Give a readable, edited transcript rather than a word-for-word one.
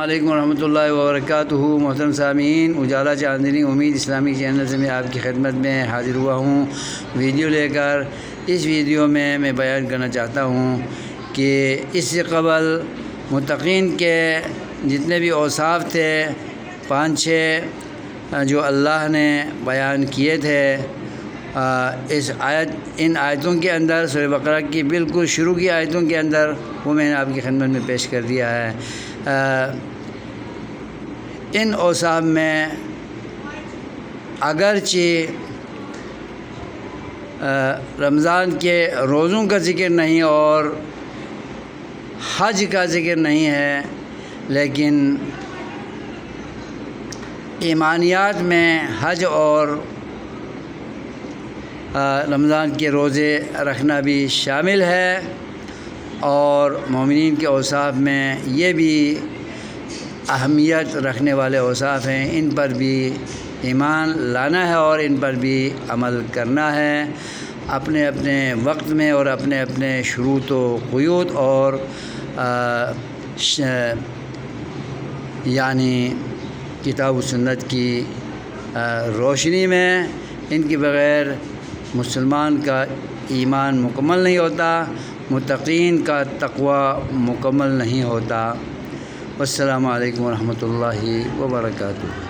علیکم ورحمۃ اللہ وبرکاتہ۔ محترم سامعین، اجالا چاندنی امید اسلامی چینل سے میں آپ کی خدمت میں حاضر ہوا ہوں ویڈیو لے کر۔ اس ویڈیو میں بیان کرنا چاہتا ہوں کہ اس سے قبل متقین کے جتنے بھی اوصاف تھے 5-6 جو اللہ نے بیان کیے تھے ان آیتوں کے اندر، سورہ بقرہ کی بالکل شروع کی آیتوں کے اندر، وہ میں نے آپ کی خدمت میں پیش کر دیا ہے۔ ان اوصاف میں اگرچہ رمضان کے روزوں کا ذکر نہیں اور حج کا ذکر نہیں ہے، لیکن ایمانیات میں حج اور رمضان کے روزے رکھنا بھی شامل ہے، اور مومنین کے اوصاف میں یہ بھی اہمیت رکھنے والے اوصاف ہیں۔ ان پر بھی ایمان لانا ہے اور ان پر بھی عمل کرنا ہے، اپنے اپنے وقت میں اور اپنے اپنے شروط و قیود اور یعنی کتاب و سنت کی روشنی میں۔ ان کے بغیر مسلمان کا ایمان مکمل نہیں ہوتا، متقین کا تقوی مکمل نہیں ہوتا۔ والسلام علیکم ورحمۃ اللہ وبرکاتہ۔